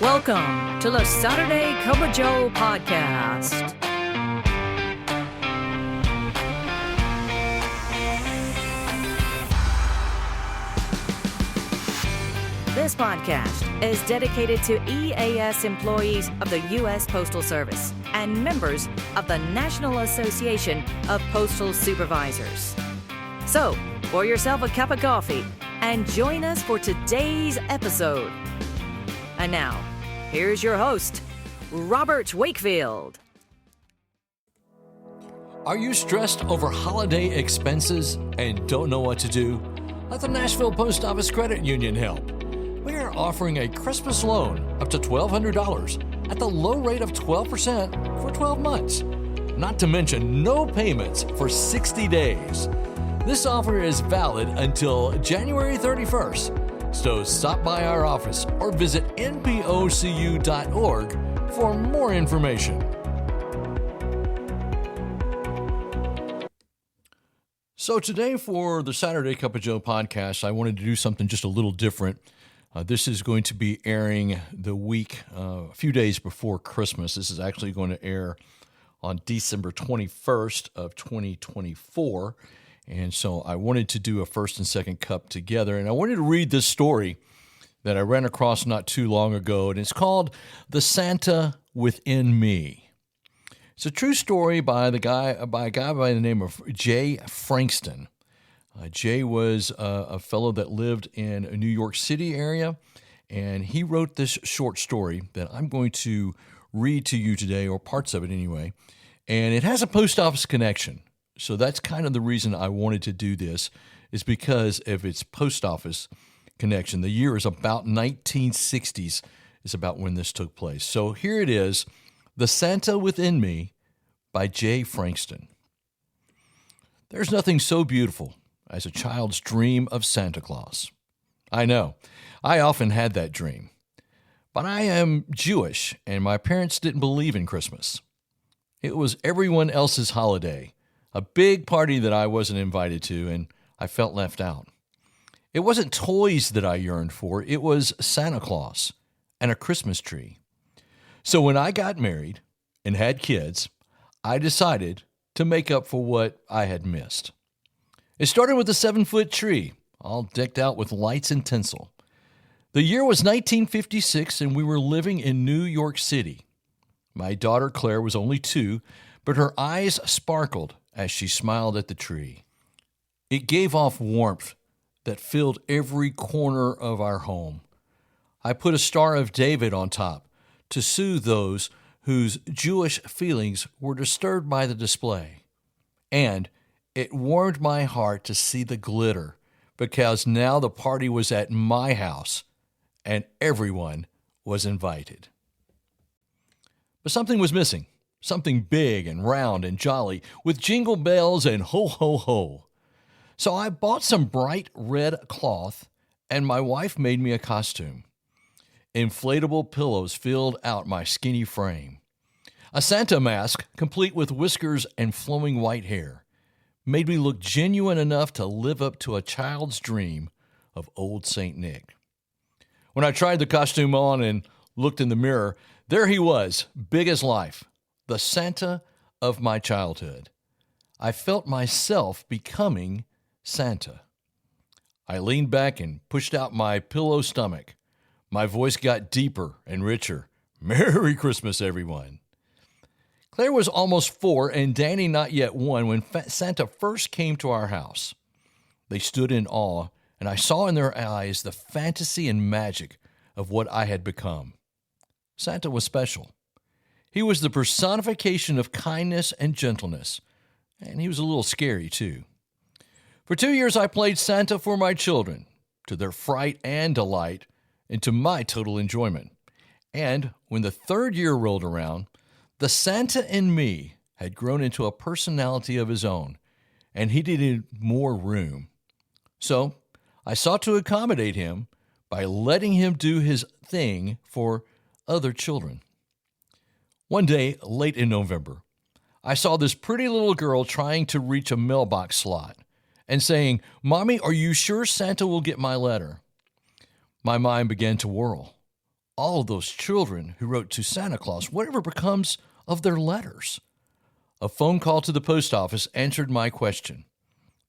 Welcome to the Saturday Cup of Joe podcast. This podcast is dedicated to EAS employees of the U.S. Postal Service and members of the National Association of Postal Supervisors. So, pour yourself a cup of coffee and join us for today's episode. And now, here's your host, Robert Wakefield. Are you stressed over holiday expenses and don't know what to do? Let the Nashville Post Office Credit Union help. We are offering a Christmas loan up to $1,200 at the low rate of 12% for 12 months. Not to mention no payments for 60 days. This offer is valid until January 31st. So stop by our office or visit npocu.org for more information. So today for the Saturday Cup of Joe podcast, I wanted to do something just a little different. This is going to be airing the week, a few days before Christmas. This is actually going to air on December 21st of 2024. And so I wanted to do a first and second cup together. And I wanted to read this story that I ran across not too long ago. And it's called The Santa Within Me. It's a true story by a guy by the name of J. Frankston. Jay was a fellow that lived in a New York City area, and he wrote this short story that I'm going to read to you today, or parts of it anyway, and it has a post office connection. So that's kind of the reason I wanted to do this, is because of its post office connection. The year is about 1960s is about when this took place. So here it is, The Santa Within Me by J. Frankston. There's nothing so beautiful as a child's dream of Santa Claus. I know, I often had that dream. But I am Jewish, and my parents didn't believe in Christmas. It was everyone else's holiday, a big party that I wasn't invited to, and I felt left out. It wasn't toys that I yearned for, it was Santa Claus and a Christmas tree. So when I got married and had kids, I decided to make up for what I had missed. It started with a 7-foot tree, all decked out with lights and tinsel. The year was 1956, and we were living in New York City. My daughter Claire was only 2, but her eyes sparkled as she smiled at the tree. It gave off warmth that filled every corner of our home. I put a Star of David on top to soothe those whose Jewish feelings were disturbed by the display. And it warmed my heart to see the glitter, because now the party was at my house and everyone was invited. But something was missing, something big and round and jolly with jingle bells and ho, ho, ho. So I bought some bright red cloth and my wife made me a costume. Inflatable pillows filled out my skinny frame. A Santa mask, complete with whiskers and flowing white hair, made me look genuine enough to live up to a child's dream of old St. Nick. When I tried the costume on and looked in the mirror, there he was, big as life, the Santa of my childhood. I felt myself becoming Santa. I leaned back and pushed out my pillow stomach. My voice got deeper and richer. Merry Christmas, everyone. Claire was almost 4 and Danny not yet 1 when Santa first came to our house. They stood in awe, and I saw in their eyes the fantasy and magic of what I had become. Santa was special. He was the personification of kindness and gentleness, and he was a little scary too. For 2 years I played Santa for my children, to their fright and delight, and to my total enjoyment. And when the 3rd year rolled around, the Santa in me had grown into a personality of his own, and he needed more room. So I sought to accommodate him by letting him do his thing for other children. One day, late in November, I saw this pretty little girl trying to reach a mailbox slot and saying, "Mommy, are you sure Santa will get my letter?" My mind began to whirl. all of those children who wrote to Santa Claus, whatever becomes of their letters? A phone call to the post office answered my question.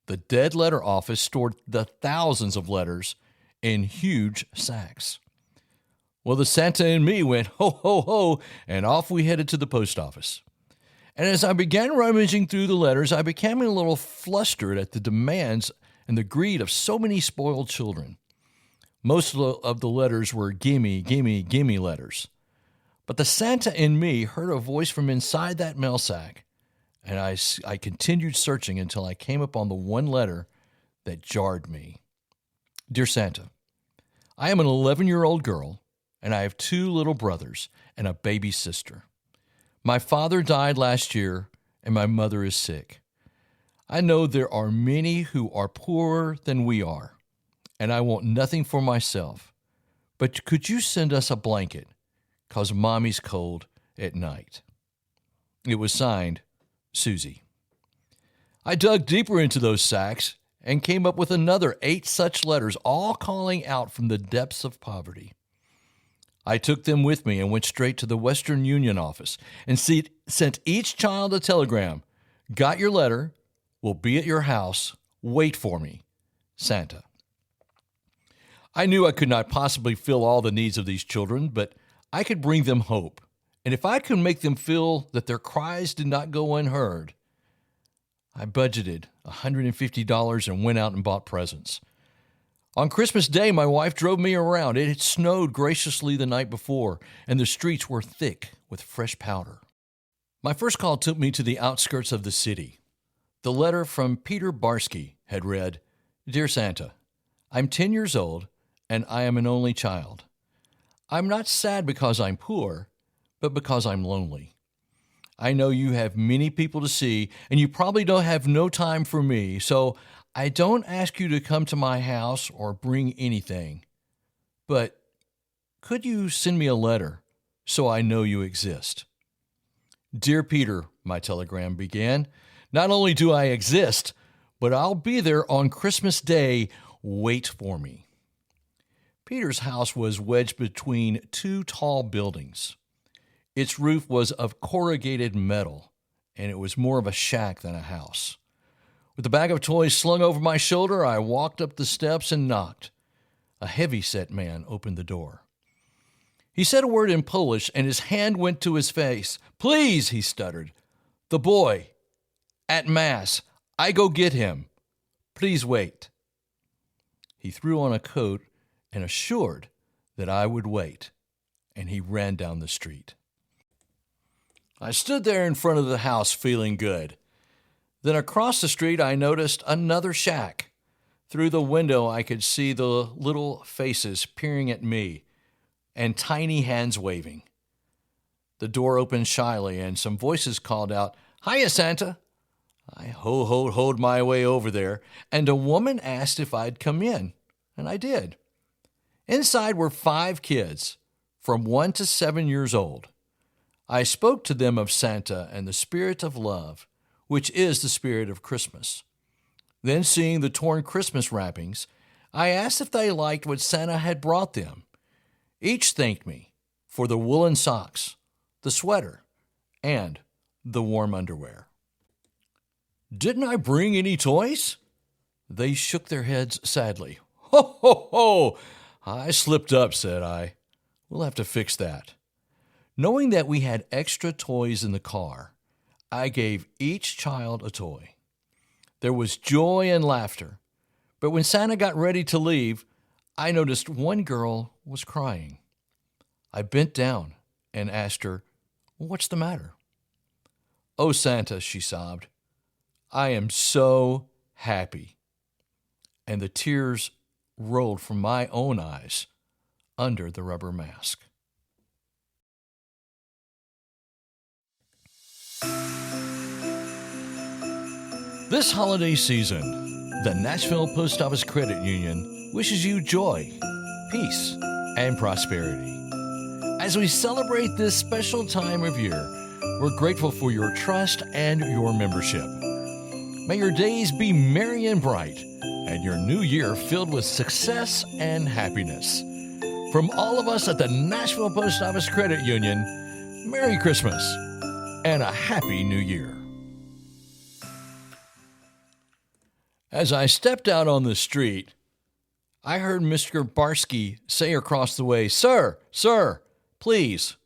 The dead letter office stored the thousands of letters in huge sacks. Well, the Santa and me went ho, ho, ho, and off we headed to the post office. And as I began rummaging through the letters, I became a little flustered at the demands and the greed of so many spoiled children. Most of the letters were gimme, gimme, gimme letters. But the Santa in me heard a voice from inside that mail sack, and I continued searching until I came upon the one letter that jarred me. Dear Santa, I am an 11-year-old girl, and I have 2 little brothers and a baby sister. My father died last year, and my mother is sick. I know there are many who are poorer than we are, and I want nothing for myself. But could you send us a blanket? 'Cause Mommy's cold at night. It was signed, Susie. I dug deeper into those sacks and came up with another 8 such letters, all calling out from the depths of poverty. I took them with me and went straight to the Western Union office and sent each child a telegram. Got your letter. Will be at your house. Wait for me. Santa. I knew I could not possibly fill all the needs of these children, but I could bring them hope. And if I could make them feel that their cries did not go unheard, I budgeted $150 and went out and bought presents. On Christmas Day, my wife drove me around. It had snowed graciously the night before, and the streets were thick with fresh powder. My first call took me to the outskirts of the city. The letter from Peter Barsky had read, Dear Santa, I'm 10 years old, and I am an only child. I'm not sad because I'm poor, but because I'm lonely. I know you have many people to see, and you probably don't have no time for me, so I don't ask you to come to my house or bring anything. But could you send me a letter so I know you exist? Dear Peter, my telegram began, not only do I exist, but I'll be there on Christmas Day. Wait for me. Peter's house was wedged between 2 tall buildings. Its roof was of corrugated metal, and it was more of a shack than a house. With the bag of toys slung over my shoulder, I walked up the steps and knocked. A heavy-set man opened the door. He said a word in Polish, and his hand went to his face. Please, he stuttered. The boy. At Mass. I go get him. Please wait. He threw on a coat and assured that I would wait, and he ran down the street. I stood there in front of the house feeling good. Then across the street, I noticed another shack. Through the window, I could see the little faces peering at me and tiny hands waving. The door opened shyly, and some voices called out, Hiya, Santa. I ho-ho'd my way over there, and a woman asked if I'd come in, and I did. Inside were 5 kids, from 1 to 7 years old. I spoke to them of Santa and the spirit of love, which is the spirit of Christmas. Then, seeing the torn Christmas wrappings, I asked if they liked what Santa had brought them. Each thanked me for the woolen socks, the sweater, and the warm underwear. Didn't I bring any toys? They shook their heads sadly. Ho, ho, ho! I slipped up, said I. We'll have to fix that. Knowing that we had extra toys in the car, I gave each child a toy. There was joy and laughter, but when Santa got ready to leave, I noticed one girl was crying. I bent down and asked her, What's the matter? Oh, Santa, she sobbed, I am so happy. And the tears rolled from my own eyes under the rubber mask. This holiday season, the Nashville Post Office Credit Union wishes you joy, peace, and prosperity. As we celebrate this special time of year, we're grateful for your trust and your membership. May your days be merry and bright, and your new year filled with success and happiness. from all of us at the Nashville Post Office Credit Union, Merry Christmas and a Happy New Year. As I stepped out on the street, I heard Mr. Barsky say across the way, "Sir, please."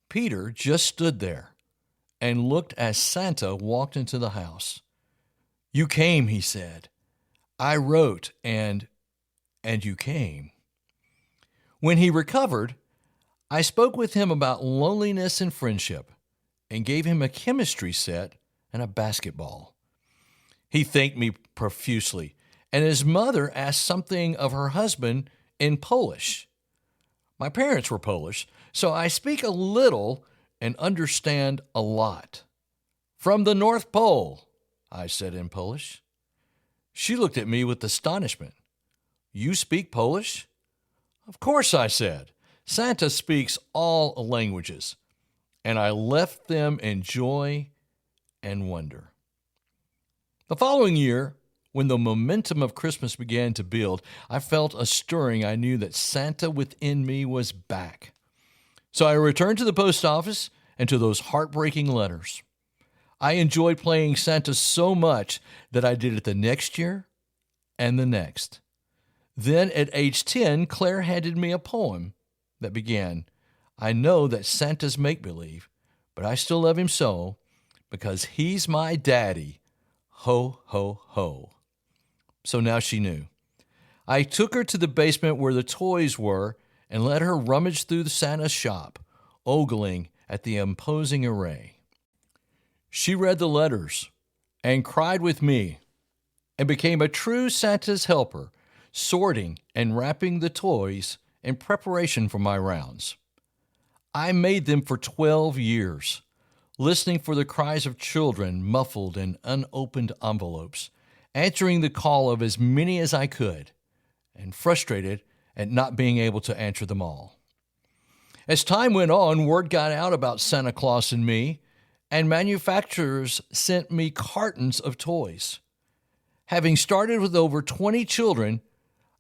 Peter just stood there and looked as Santa walked into the house. "You came," he said. "I wrote and you came." When he recovered, I spoke with him about loneliness and friendship and gave him a chemistry set and a basketball. He thanked me profusely, and his mother asked something of her husband in Polish. My parents were Polish, so I speak a little and understand a lot. "From the North Pole," I said in Polish. She looked at me with astonishment. "You speak Polish?" "Of course," I said. "Santa speaks all languages." And I left them in joy and wonder. The following year, when the momentum of Christmas began to build, I felt a stirring. I knew that Santa within me was back. So I returned to the post office and to those heartbreaking letters. I enjoyed playing Santa so much that I did it the next year and the next. Then at age 10, Claire handed me a poem that began, "I know that Santa's make-believe, but I still love him so because he's my daddy. Ho, ho, ho." So now she knew. I took her to the basement where the toys were and let her rummage through the Santa's shop, ogling at the imposing array. She read the letters and cried with me and became a true Santa's helper, sorting and wrapping the toys in preparation for my rounds. I made them for 12 years, listening for the cries of children muffled in unopened envelopes, answering the call of as many as I could, and frustrated at not being able to answer them all. As time went on, word got out about Santa Claus and me, and manufacturers sent me cartons of toys. Having started with over 20 children,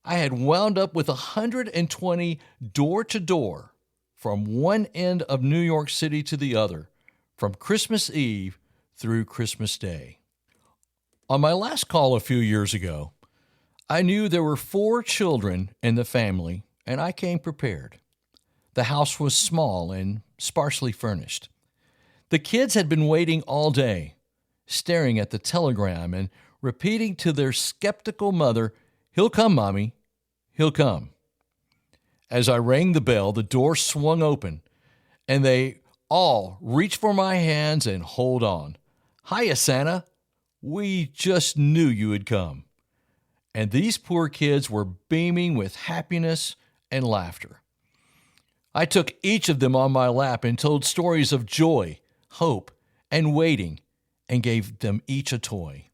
I had wound up with 120 door-to-door from one end of New York City to the other, from Christmas Eve through Christmas Day. On my last call a few years ago, I knew there were 4 children in the family, and I came prepared. The house was small and sparsely furnished. The kids had been waiting all day, staring at the telegram and repeating to their skeptical mother, "He'll come, Mommy, he'll come." As I rang the bell, the door swung open, and they all reach for my hands and hold on. "Hiya, Santa. We just knew you would come." And these poor kids were beaming with happiness and laughter. I took each of them on my lap and told stories of joy, hope, and waiting, and gave them each a toy.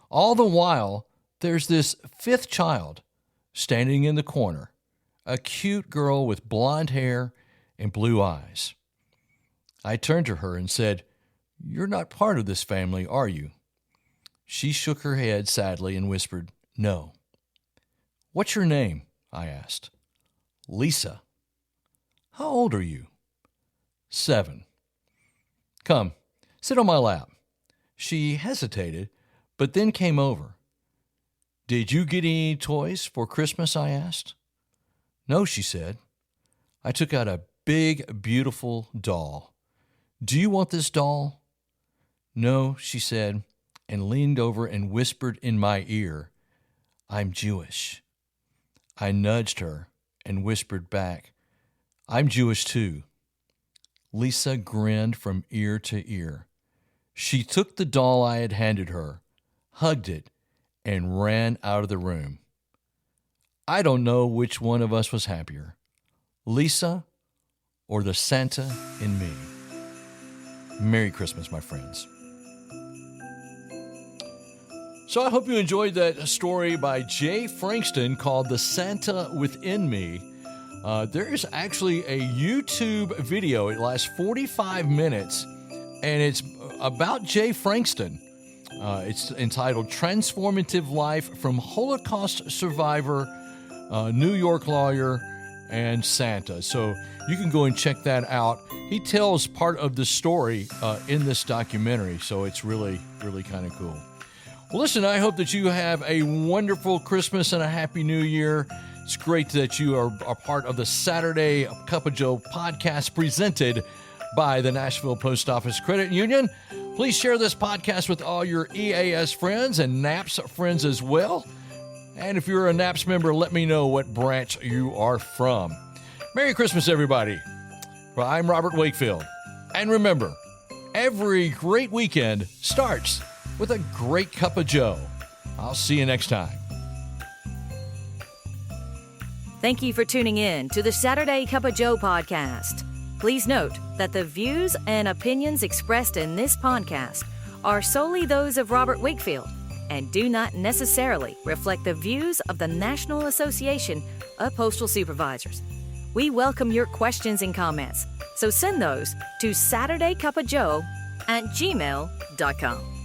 All the while, there's this 5th child standing in the corner, a cute girl with blonde hair and blue eyes. I turned to her and said, "You're not part of this family, are you?" She shook her head sadly and whispered, "No." "What's your name?" I asked. "Lisa." "How old are you?" 7. "Come, sit on my lap." She hesitated, but then came over. "Did you get any toys for Christmas?" I asked. "No," she said. I took out a big, beautiful doll. "Do you want this doll?" "No," she said, and leaned over and whispered in my ear, "I'm Jewish." I nudged her and whispered back, "I'm Jewish too." Lisa grinned from ear to ear. She took the doll I had handed her, hugged it, and ran out of the room. I don't know which one of us was happier, Lisa or the Santa in me. Merry Christmas, my friends. So I hope you enjoyed that story by Jay Frankston called The Santa Within Me. There is actually a YouTube video. It lasts 45 minutes, and it's about Jay Frankston. It's entitled Transformative Life from Holocaust Survivor, New York Lawyer, and Santa. So you can go and check that out. He tells part of the story in this documentary, so it's really, really kind of cool. Well, listen, I hope that you have a wonderful Christmas and a Happy New Year. It's great that you are a part of the Saturday Cup of Joe podcast presented by the Nashville Post Office Credit Union. Please share this podcast with all your EAS friends and NAPS friends as well. And if you're a NAPS member, let me know what branch you are from. Merry Christmas, everybody. Well, I'm Robert Wakefield. And remember, every great weekend starts with a great cup of Joe. I'll see you next time. Thank you for tuning in to the Saturday Cup of Joe podcast. Please note that the views and opinions expressed in this podcast are solely those of Robert Wakefield and do not necessarily reflect the views of the National Association of Postal Supervisors. We welcome your questions and comments, so send those to SaturdayCupofJoe@gmail.com.